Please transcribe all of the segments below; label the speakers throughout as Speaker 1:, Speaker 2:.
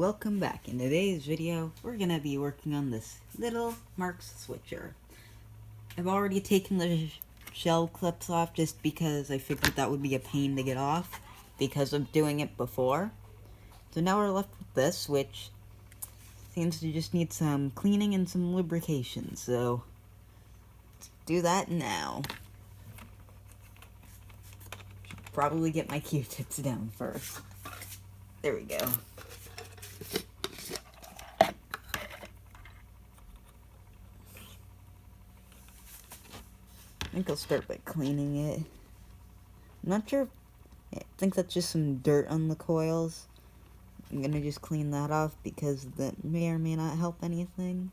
Speaker 1: welcome back. In today's video, we're gonna be working on this little Marx switcher. I've already taken the shell clips off just because I figured that would be a pain to get off because of doing it before. So now we're left with this, which seems to just need some cleaning and some lubrication, so let's do that now. Should probably get my Q-tips down first. There we go. I think I'll start by cleaning it. I'm not sure. I think that's just some dirt on the coils. I'm gonna just clean that off because that may or may not help anything.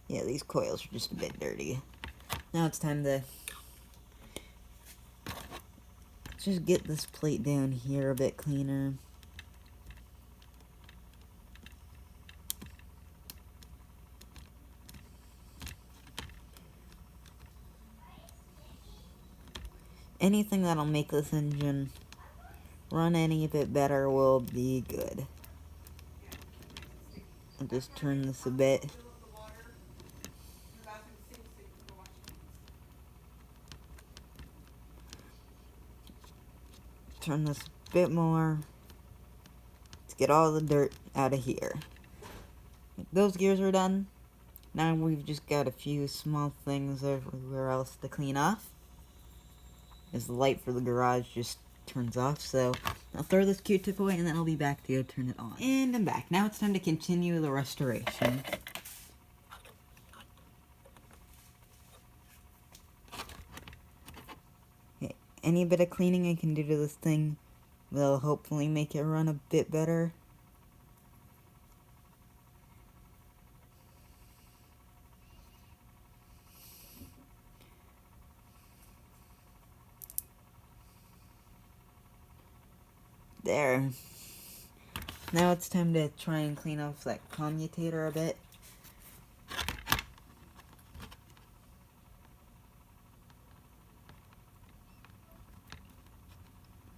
Speaker 1: Yeah, these coils are just a bit dirty. Now it's time to just get this plate down here a bit cleaner. Anything that'll make this engine run any bit better will be good. I'll just turn this a bit. Turn this a bit more. Let's get all the dirt out of here. Those gears are done. Now we've just got a few small things everywhere else to clean off. As the light for the garage just turns off, so I'll throw this Q-tip away and then I'll be back to go turn it on. And I'm back. Now it's time to continue the restoration. Okay, any bit of cleaning I can do to this thing will hopefully make it run a bit better. There. Now it's time to try and clean off that commutator a bit.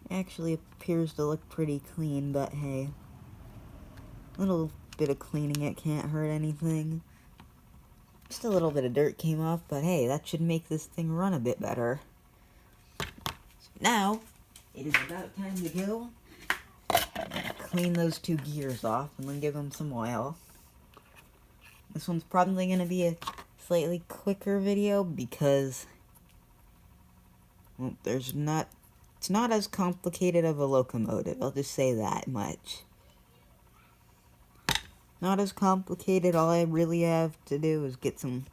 Speaker 1: Actually appears to look pretty clean, but hey. A little bit of cleaning it can't hurt anything. Just a little bit of dirt came off, but hey, that should make this thing run a bit better. So now, it is about time to go clean those two gears off and then give them some oil. This one's probably going to be a slightly quicker video because, well, it's not as complicated of a locomotive, I'll just say that much. Not as complicated, all I really have to do is get some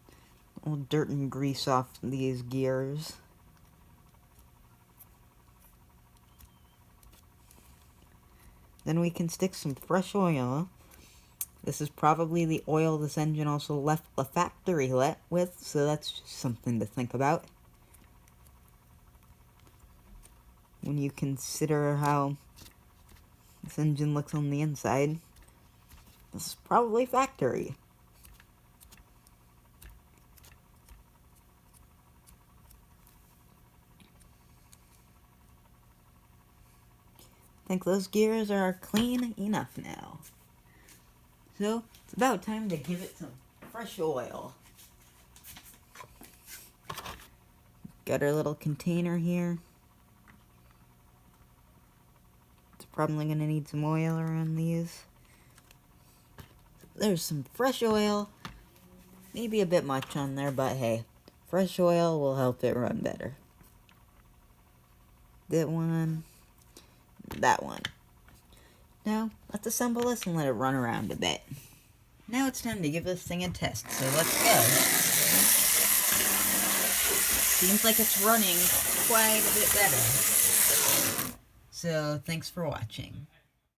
Speaker 1: old dirt and grease off these gears. Then we can stick some fresh oil. This is probably the oil this engine also left the factory with, so that's just something to think about. When you consider how this engine looks on the inside, this is probably factory. I think those gears are clean enough now. So, it's about time to give it some fresh oil. Got our little container here. It's probably going to need some oil around these. There's some fresh oil. Maybe a bit much on there, but hey, fresh oil will help it run better. That one. That one. Now, let's assemble this and let it run around a bit. Now it's time to give this thing a test, so let's go. Seems like it's running quite a bit better. So, thanks for watching.